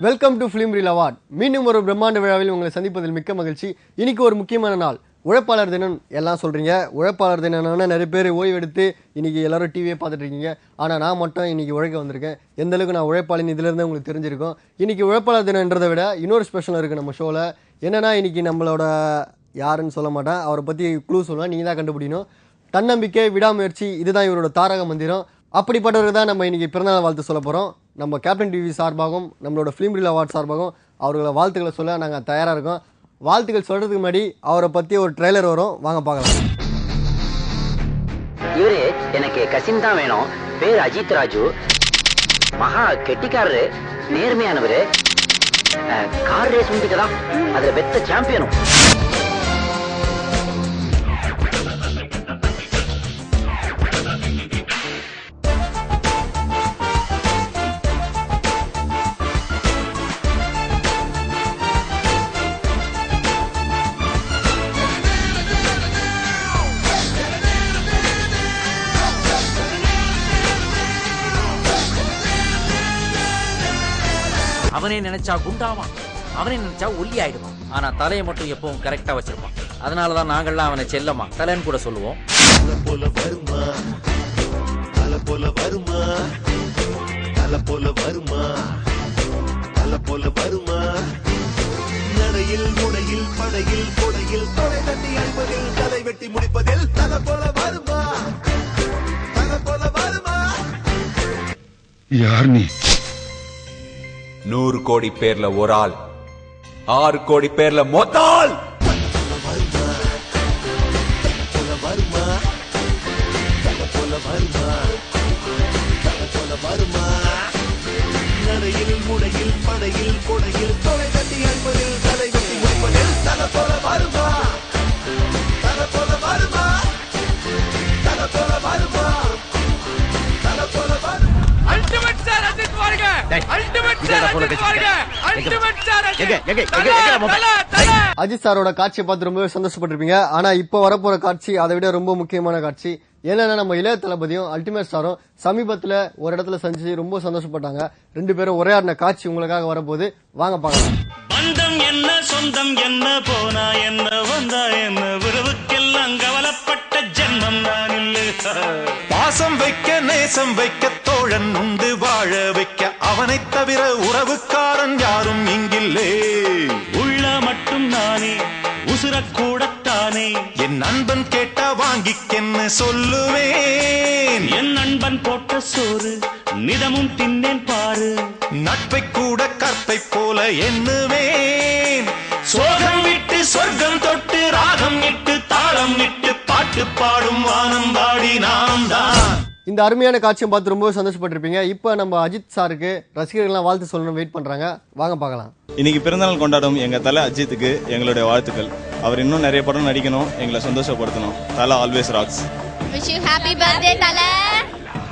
Welcome to film reel award. மீண்டும் ஒரு பிரம்மாண்ட விழாவில் உங்களை சந்திப்பதில் மிக்க மகிழ்ச்சி. இன்னைக்கு ஒரு முக்கியமான நாள், உழைப்பாளர் தினம். எல்லாம் சொல்றீங்க உழைப்பாளர் தினம்னா நிறைய பேர் ஓய்வெடுத்து இன்னைக்கு எல்லாரும் டிவியை பார்த்துட்டு இருக்கீங்க. ஆனால் நான் மட்டும் இன்னைக்கு உழைக்க வந்திருக்கேன். எந்த அளவுக்கு நான் உழைப்பாளின் இதிலிருந்து உங்களுக்கு தெரிஞ்சிருக்கும். இன்னைக்கு உழைப்பாளர் தினம்ன்றதை விட இன்னொரு ஸ்பெஷல் இருக்குது நம்ம ஷோவில். என்னன்னா இன்னைக்கு நம்மளோட யாருன்னு சொல்ல மாட்டேன், அவரை பற்றி க்ளூ சொல்லுவேன், நீங்கள் தான் கண்டுபிடிக்கணும். தன்னம்பிக்கை, விடாமுயற்சி, இதுதான் இவரோட தாரக மந்திரம். அப்படிப்பட்டவருக்கு தான் நம்ம இன்னைக்கு பிறந்தநாள் வாழ்த்து சொல்ல போகிறோம். நம்ம கேப்டன் டிவி சார்பாகவும் நம்மளோட ஃபிலிம் ரீல் அவார்ட் சார்பாகவும் அவர்களை வாழ்த்துக்களை சொல்ல நாங்கள் தயாராக இருக்கோம். வாழ்த்துக்கள் சொல்கிறதுக்கு முன்னாடி அவரை பற்றி ஒரு ட்ரெய்லர் வரும், வாங்க பார்க்கலாம். இவரு எனக்கு கசின் தான் வேணும். பேர் அஜித் ராஜு. மகா கெட்டிக்காரரு, நேர்மையானவரு. கார் ரேஸ் முடிக்கதான் அதுல பெத்த சாம்பியனும். அவனே நினைச்சா குண்டாவான், அவனே நினைச்சா ஒல்லி ஆயிடுவான். ஆனா தலையை மட்டும் எப்பவும் கரெக்டா வச்சிருப்பான். அதனாலதான் நாங்கள்லாம் அவனை செல்லமா தலைன்னு கூட சொல்லுவோம். நடையில் முடையில் படையில் கொடையில் தொலை தட்டி அன்பதில் தலை வெட்டி முடிப்பதில் தலை போல வருமா, தலை போல வருமா. யார் நீ? 100 கோடி பேர்ல ஒரு ஆள், 6 கோடி பேர்ல மொத்தால். நடையில் முடையில் படையில் கொடையில் தொலை தட்டி அன்பதில் தலை வெட்டி முடிப்பதில் தலை போல வருமா, தலை போல வருமா, தலை போல வருமா, தலை போல வருமா. அல்டிமேட் சார் அஜித் வாருங்க, அல்டிமேட் சார் அஜித் வாருங்க, அல்டிமேட் சார் அஜித். அஜித் சாரோட காட்சியை பார்த்து ரொம்பவே சந்தோஷப்பட்டிருப்பீங்க. ஆனா இப்போ வரப்போற காட்சி அதை விட ரொம்ப முக்கியமான காட்சி. என்னன்னா நம்ம இளைய தளபதியும் அல்டிமேட் ஸ்டாரும் சமீபத்துல ஒரு இடத்துல சந்திச்சு ரொம்ப சந்தோஷப்பட்டாங்க. 2 பேரும் உரையாடின காட்சி உங்களுக்காக வரப்போகுது, வாங்க பார்க்கலாம். பந்தம் என்ன, சொந்தம் என்ன, போனா என்ன, வந்தா என்ன, உறவுக்கெல்லாம் கவலைப்பட்ட ஜென்மம் நான் இல்லை. பாசம் வைக்க நேசம் வைக்க தோழன் உண்டு, வாழ வைக்க அவனை தவிர உறவுக்காரன் யாரும் இங்கில்லே. உள்ள மட்டும் நானே, உசுரக்கூடத்தானே. என் நண்பன் கேட்டா வாங்கிக்கென்னு சொல்லுவேன். என் நண்பன் போட்ட சோறு நிதமும் தின்னேன் பாரு. நட்பை கூட கற்பை போல எண்ணுவேன். சோகம் விட்டு சொர்க்கம் தொட்டு ராகம் இட்டு தாளம் இட்டு பாட்டு பாடும் வானம் பாடி நாம் தான். இந்த அருமையான காட்சியை பார்த்து ரொம்ப சந்தோஷப்பட்டிருப்பீங்க. இப்போ நம்ம அஜித் சாருக்கு ரசிகர்கள்லாம் வாழ்த்து சொல்லணும் வெயிட் பண்றாங்க, வாங்க பார்க்கலாம். இன்னைக்கு பிறந்தநாள் கொண்டாடும் எங்க தலை அஜித்துக்கு எங்களுடைய வாழ்த்துக்கள். அவர் இன்னும் நிறைய படம் நடிக்கணும், எங்களை சந்தோஷப்படுத்தணும். தலை always rocks. Wish you happy birthday தலை.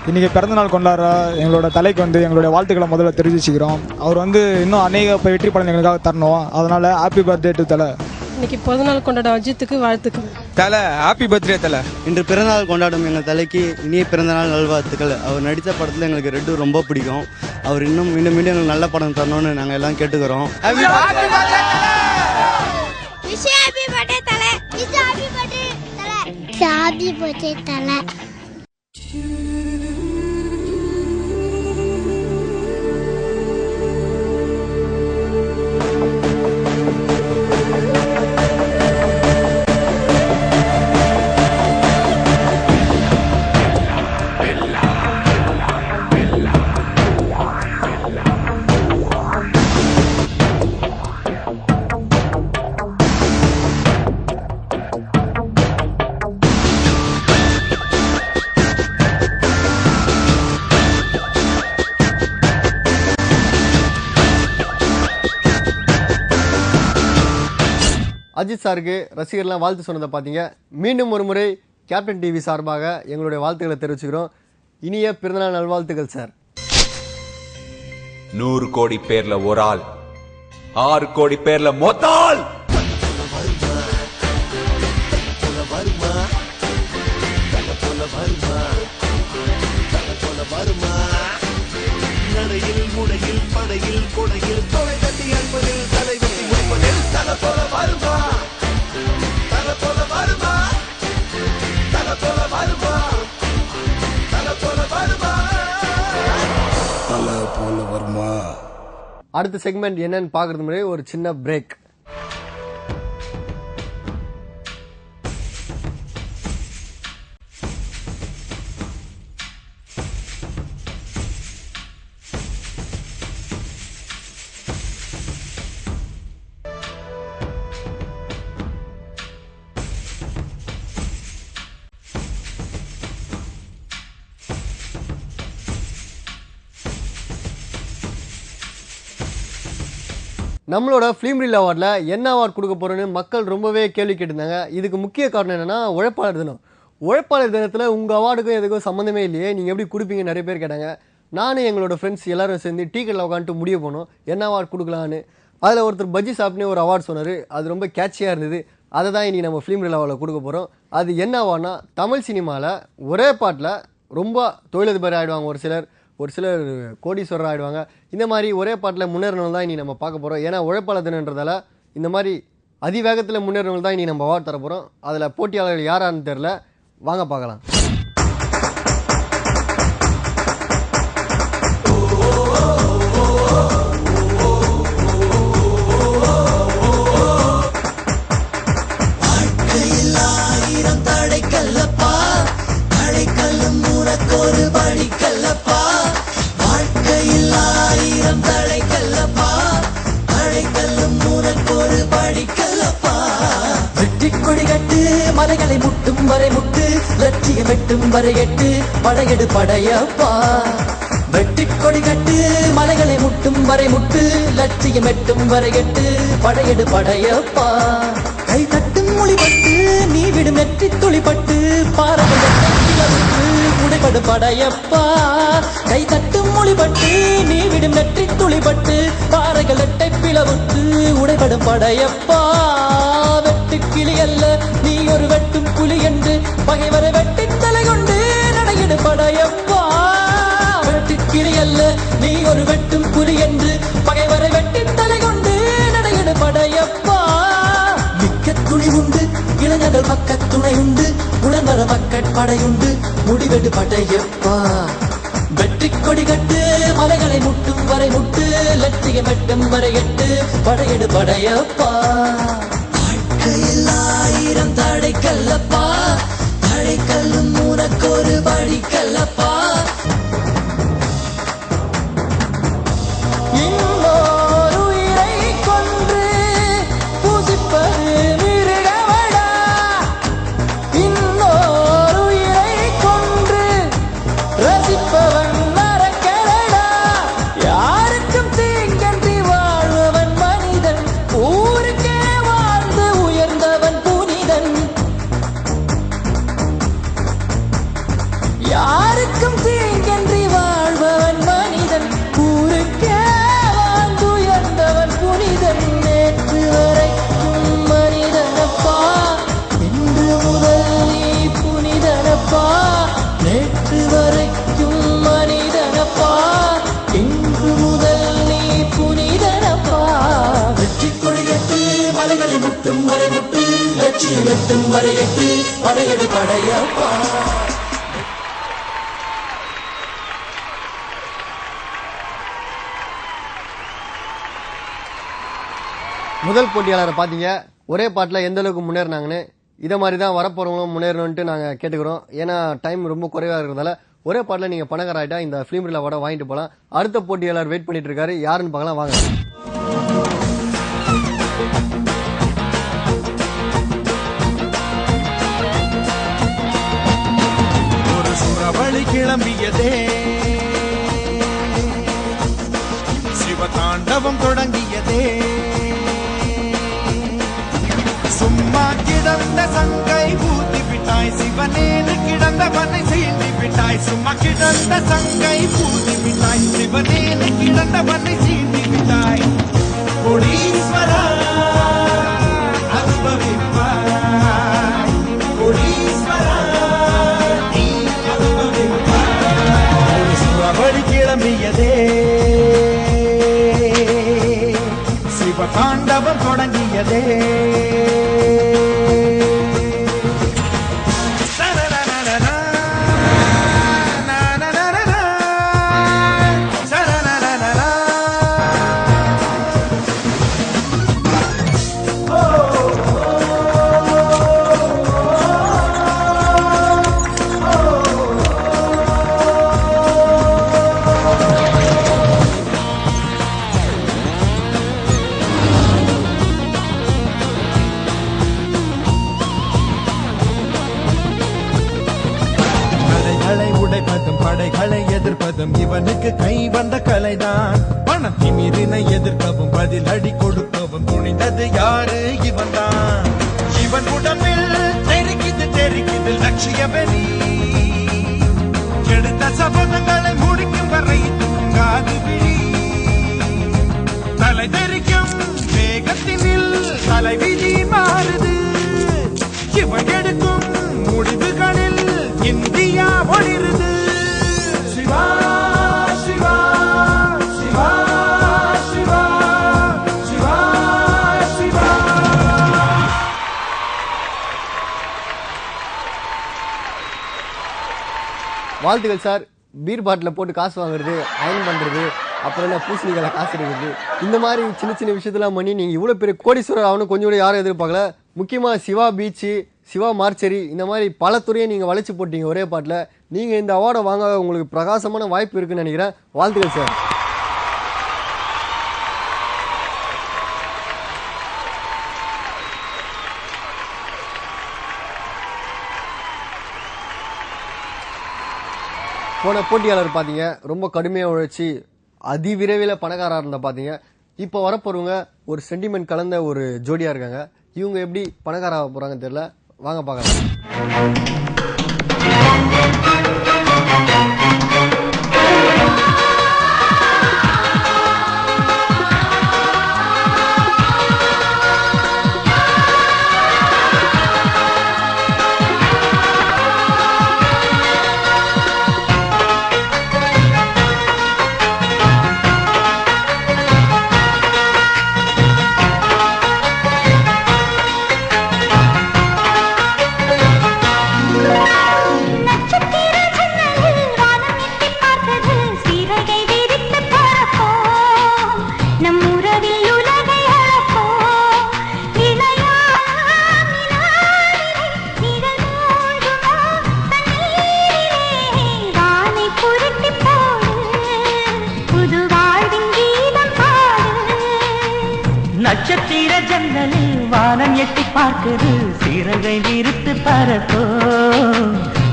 இன்னைக்கு பிறந்தநாள் கொண்டாடுற எங்களோட தலைக்கு எங்களுடைய வாழ்த்துக்களை முதல்ல தெரிவிச்சுக்கிறோம். அவர் இன்னும் அநேக வெற்றி படம் எங்களுக்காக தரணும். அதனால ஹாப்பி பர்த்டே டு தலை. இன்னைக்கு பிறந்தநாள் கொண்டாட அஜித்துக்கு வாழ்த்துக்கள். தலை ஹாப்பி பர்த்டே தலை. இன்று பிறந்தநாள் கொண்டாடும் எங்கள் தலைக்கு இனிய பிறந்தநாள் நல்வாழ்த்துக்கள். அவர் நடித்த படத்தில் எங்களுக்கு ரெட்டு ரொம்ப பிடிக்கும். அவர் இன்னும் மீண்டும் மீண்டும் எங்களுக்கு நல்ல படம் தரணும்னு நாங்கள் எல்லாம் கேட்டுக்கிறோம். அஜித் சாருக்கு ரசிகர்லாம் வாழ்த்து சொன்னதை பார்த்தீங்க. மீண்டும் ஒரு முறை கேப்டன் டிவி சார்பாக எங்களுடைய வாழ்த்துக்களை தெரிவிச்சுக்கிறோம். இனிய பிறந்தநாள் நல்வாழ்த்துக்கள் சார். 100 கோடி பேர்ல ஒரு ஆள், 6 கோடி பேர்ல மொத்தாள். நடையில் முடையில் படையில் கொடையில் தொலை கட்டி அன்பதில் தலை வெட்டி முடிப்பதில் தலை போல வருமா, தலை போல வருமா, தலை போல வருமா, தலை போல வருமா, தலை போல வருமா. அடுத்த செக்மெண்ட் என்னன்னு பார்க்கறது முன்னாடி ஒரு சின்ன பிரேக். நம்மளோட ஃபிலிம் ரீல் அவார்டில் என்ன அவார்ட் கொடுக்க போகிறோன்னு மக்கள் ரொம்பவே கேள்வி கேட்டிருந்தாங்க. இதுக்கு முக்கிய காரணம் என்னென்னா உழைப்பாளர் தினம். உழைப்பாளர் தினத்தில் உங்கள் அவார்டுக்கும் எதுக்கும் சம்மந்தமே இல்லையே, நீங்கள் எப்படி கொடுப்பீங்க நிறைய பேர் கேட்டாங்க. நானும் எங்களோட ஃப்ரெண்ட்ஸ் எல்லோரும் சேர்ந்து டீ கடையில் உட்காந்துட்டு முடிவு போனோம் என்ன அவார்ட் கொடுக்கலான்னு. அதில் ஒருத்தர் பஜ்ஜி சாப்பிட்னே ஒரு அவார்ட் சொன்னார். அது ரொம்ப கேட்சியாக இருந்தது. அதை தான் இன்றைக்கி நம்ம ஃபிலிம் ரீல் அவார்டில் கொடுக்க போகிறோம். அது என்ன அவார்ட்னா, தமிழ் சினிமாவில் ஒரே பாட்டில் ரொம்ப தொழிலதிபர் ஆகிடுவாங்க ஒரு சிலர் கோடீஸ்வரர் ஆகிடுவாங்க. இந்த மாதிரி ஒரே பாட்டில் முன்னேறணும் தான் இனி நம்ம பார்க்க போகிறோம். ஏன்னா உழைப்பாளர் தினன்றதால இந்த மாதிரி அதிவேகத்தில் முன்னேறணும் தான் இனி நம்ம அவார்ட் தர போகிறோம். அதில் போட்டியாளர்கள் யாரான்னு தெரில, வாங்க பார்க்கலாம். மலைகளை முட்டும் வரை முட்டு, லட்சியம் வெட்டும் வரை எட்டு, படையெடு படையப்பா. வெட்டி கொடி கட்டு மலைகளை முட்டும் வரை முட்டு, லட்சியம் வெட்டும் வரை எட்டு, படையெடு படையப்பா. கை தட்டும் மொழிபட்டு நீ விடும் நெற்றி துளிப்பட்டு, பாறைகள் உடைபடு படையப்பா. கை தட்டும் மொழிபட்டு நீ விடும் நெற்றி துளிப்பட்டு, பாறைகள் எட்டை பிளவுட்டு உடைபடும் படையப்பா. வெட்டு கிளி அல்ல நீ ஒரு வெட்டும் புலி என்று, பகைவரை வெட்டி தலை கொண்டு நடையிடு படையப்பா. வெட்டு கிளி அல்ல நீ ஒரு வெட்டும் புலி என்று, பகைவரை வெட்டி தலை கொண்டு நடையிடு படையப்பா. மிக்க துணி உண்டு இளைஞர்கள் பக்க துணை உண்டு, உடன்வர மக்கள் படையுண்டு, முடிவெடு படையப்பா. வெற்றி கொடி கட்டு மலைகளை முட்டும் வரை முட்டு, லட்சியம் வெட்டும் வரை எட்டு, படையெடு படையப்பா. வாழ்க்கையில் 1000 தடைக்கல்லப்பா, தடைக்கல்லும் உனக்கு ஒரு படிக்கல்லப்பா. இன்னொரு உயிரை கொன்று பூசிப்பது மிருகமடா, இன்னொரு உயிரை கொன்று ரசிப்பவன் நரக்கரடா. யாருக்கும் தீங்கன்றி வாழ்பவன் மனிதன், ஊருக்கே வாழ்ந்து உயர்ந்தவன் புனிதன். யாருக்கும் தீங்கன்றி வாழ்பவன் மனிதன், ஊருக்கே வாழ்ந்து உயர்ந்தவன் புனிதன். நேற்று வரைக்கும் மனிதனப்பா, இன்று முதல் நீ புனிதனப்பா. நேற்று வரைக்கும் மனிதனப்பா, இன்று முதல் நீ புனிதனப்பா. வெற்றி கொடிகட்டு மலைகளை முட்டும் வரை முட்டு, லட்சியம் வெட்டும் வரை எட்டு, படையெடு படையப்பா. முதல் போட்டியாளரை பார்த்தீங்க, ஒரே பாட்டில் எந்த அளவுக்கு முன்னேறினாங்கன்னு. இதை மாதிரி தான் வரப்போகிறவங்களும் முன்னேறணுன்ட்டு நாங்கள் கேட்டுக்கிறோம். ஏன்னா டைம் ரொம்ப குறைவாக இருக்கிறதால ஒரே பாட்டில் நீங்கள் பணக்கார ஆகிட்டா இந்த ஃபிலிம் ரீல் அவார்டை வாங்கிட்டு போகலாம். அடுத்த போட்டியாளர் வெயிட் பண்ணிட்டு இருக்காரு, யாருன்னு பார்க்கலாம் வாங்க. ஒரு சுறவழி கிளம்பியதே, சிவதாண்டவம் தொடங்கியதே. கிடந்த சங்கை ஊதி விட்டாய் சிவனேனு கிடந்தவனை சீண்டி விட்டாய் சும்மா கிடந்த சங்கை ஊதி விட்டாய் சிவனேனு கிடந்தவனை சீண்டி விட்டாய் கோடீஸ்வரா அனுபவிப்பாய் கோடீஸ்வரா நீ அனுபவிப்பாய் சுரவழி கிளம்பியதே தாண்டவம் தொடங்கியதே படைகளை எதிர்ப்பதும் இவனுக்கு கை வந்த கலைதான் பணத்திமிரினை எதிர்க்கவும் பதில் அடி கொடுக்கவும் துணிந்தது யாரு இவன் தான் இவன் உடம்பில் தெரிக்குது லட்சியவெளி எடுத்த சபதங்களை முடிக்கும் வரை தூங்காது விழி தலை தெரிக்கும் வேகத்தினில் தலைவிதி மாறுது இவன் எடுக்கும் முடிவுகளில் இந்தியா ஒளிருது சிவா சிவா சிவா சிவா சிவா சிவா. வாழ்த்துக்கள் சார். பீர் பாட்டில் போட்டு காசு வாங்குறது, அயன் பண்ணுறது, அப்புறம் என்ன பூசணிகளை காசு எடுக்கிறது, இந்த மாதிரி சின்ன சின்ன விஷயத்தெல்லாம் பண்ணி நீங்கள் இவ்வளோ பெரிய கோடீஸ்வரர் ஆகணும் கொஞ்சம் கூட யாரும் எதிர்பார்க்கல. முக்கியமாக சிவா பீச்சு, சிவா மார்ச்சரி, இந்த மாதிரி பல துறையை நீங்கள் வளைச்சு போட்டீங்க ஒரே பாட்டில். நீங்கள் இந்த அவார்டை வாங்க உங்களுக்கு பிரகாசமான வாய்ப்பு இருக்குன்னு நினைக்கிறேன். வாழ்த்துக்கள் சார். போன போட்டியாளர் பார்த்தீங்க ரொம்ப கடுமையாக உழைச்சி அதிவிரைவில் பணக்காராக இருந்த பார்த்தீங்க. இப்போ வரப்போறவங்க ஒரு சென்டிமெண்ட் கலந்த ஒரு ஜோடியாக இருக்காங்க. இவங்க எப்படி பணக்காராக போகிறாங்கன்னு தெரியல, வாங்க பார்க்கலாம். நட்சத்திர ஜன்னலில் வானம் எட்டி பார்க்குது, சிறகை விரித்து பறப்போ,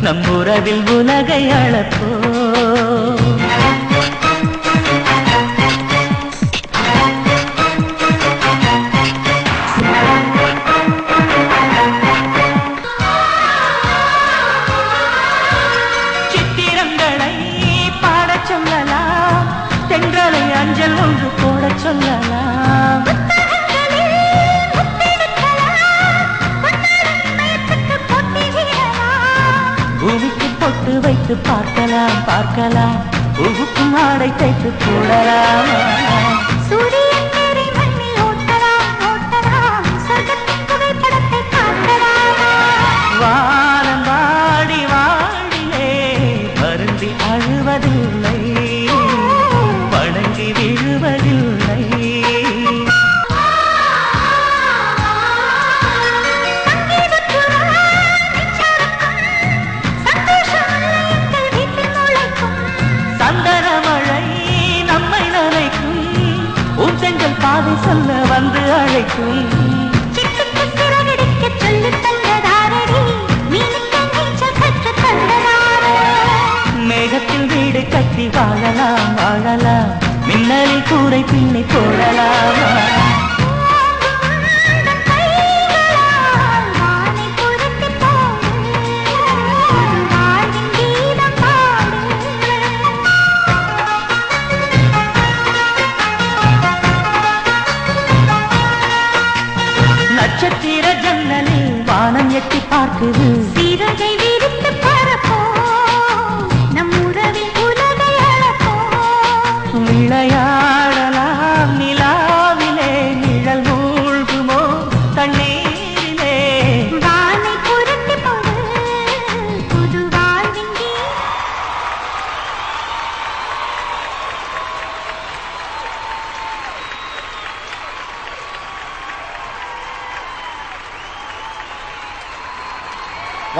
நம் உறவில் உலகை அளப்போ. சித்திரங்களை பாடச் சொல்லலாம், தென்றலை அஞ்சல் ஒன்று போடச் சொல்லலாம். பூமிக்கு பொட்டு வைத்து பார்க்கலாம் பார்க்கலாம், பூவுக்கும் ஆடை தைத்து போடலாம். சூரியன் மேரி மண்ணில் ஓட்டலாம் ஓட்டலாம், சொர்க்கத்தின் புகைப்படத்தை காட்டலாம். வானம் வாடி வாடிலே வருந்தி அழுவதில்லை, வணங்கி விழுவதில்லை. பாதை சொல்ல வந்து அழைக்கும், சிட்டுக்கு சிறகடிக்க சொல்லி தந்ததாரடி, மீனுக்கு நீச்சல் கற்று தந்ததாரே. மேகத்தில் வீடு கட்டி வாழலாம் வாழலாம், மின்னலில் கூரை பின்னி போடலாம். வானை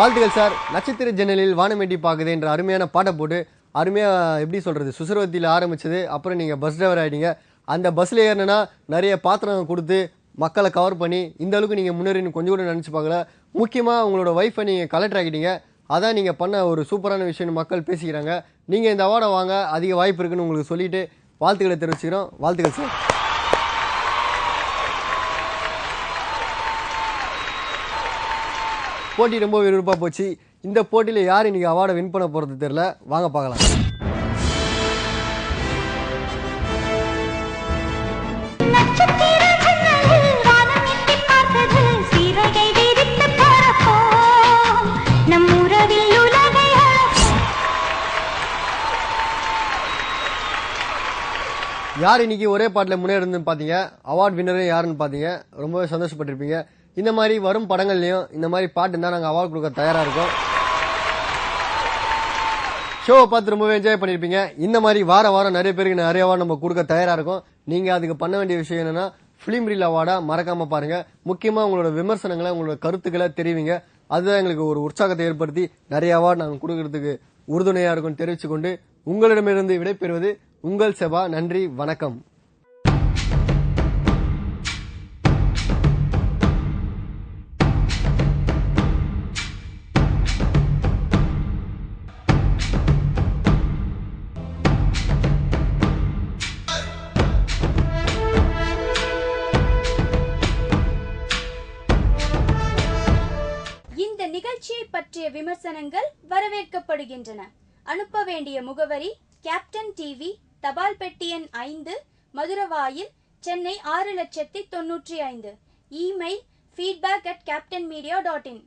வாழ்த்துக்கள் சார். நட்சத்திர ஜன்னலில் வானம் எட்டி பார்க்குது என்ற அருமையான பாட்டை போட்டு அருமையாக எப்படி சொல்கிறது சுசரவத்தியில் ஆரம்பிச்சது. அப்புறம் நீங்கள் பஸ் டிரைவர் ஆகிட்டீங்க. அந்த பஸ்ஸில் ஏறினா நிறைய பாத்திரம் கொடுத்து மக்களை கவர் பண்ணி இந்த அளவுக்கு நீங்கள் முன்னேறின்னு கொஞ்சம் கூட நினச்சி பார்க்கல. முக்கியமாக உங்களோட ஒய்ஃபை நீங்கள் கலெக்டர் ஆகிட்டீங்க. அதான் நீங்கள் பண்ண ஒரு சூப்பரான விஷயம்னு மக்கள் பேசிக்கிறாங்க. நீங்கள் இந்த அவார்டை வாங்க அதிக வாய்ப்பு இருக்குன்னு உங்களுக்கு சொல்லிட்டு வாழ்த்துக்களை தெரிவிச்சுக்கிறோம். வாழ்த்துக்கள் சார். போட்டி ரொம்ப விறுவிறுப்பாக போச்சு. இந்த போட்டியில் யார் இன்னைக்கு அவார்டை வின் பண்ண போகிறது தெரியல. வாங்க பார்க்கலாம். யார் இன்னைக்கு ஒரே பாட்டில் முன்னேறுன்னு பார்த்தீங்க. அவார்ட் வின்னரும் யாருன்னு பார்த்தீங்க. ரொம்பவே சந்தோஷப்பட்டிருப்பீங்க. இந்த மாதிரி வரும் படங்கள்லையும் இந்த மாதிரி பாட்டு இருந்தால் நாங்கள் அவார்ட் கொடுக்க தயாராக இருக்கோம். ஷோவை பார்த்து ரொம்பவே என்ஜாய் பண்ணியிருப்பீங்க. இந்த மாதிரி வாரம் நிறைய பேருக்கு நிறைய அவார்டு நம்ம கொடுக்க தயாராக இருக்கும். நீங்கள் அதுக்கு பண்ண வேண்டிய விஷயம் என்னன்னா ஃபிலிம் ரீல் அவார்டை மறக்காமல் பாருங்கள். முக்கியமாக உங்களோட விமர்சனங்களை உங்களோட கருத்துக்களை தெரிவிங்க. அதுதான் எங்களுக்கு ஒரு உற்சாகத்தை ஏற்படுத்தி நிறைய அவார்டு நாங்கள் கொடுக்கறதுக்கு உறுதுணையாக இருக்கும்னு தெரிவித்துக்கொண்டு உங்களிடமிருந்து விடைபெறுவது உங்கள் செபா. நன்றி, வணக்கம். இந்த நிகழ்ச்சியை பற்றிய விமர்சனங்கள் வரவேற்கப்படுகின்றன. அனுப்ப வேண்டிய முகவரி கேப்டன் டிவி, தபால் பெட்டி எண் 5, மதுரவாயில், சென்னை 6,95,000. Email feedback@captainmedia.in.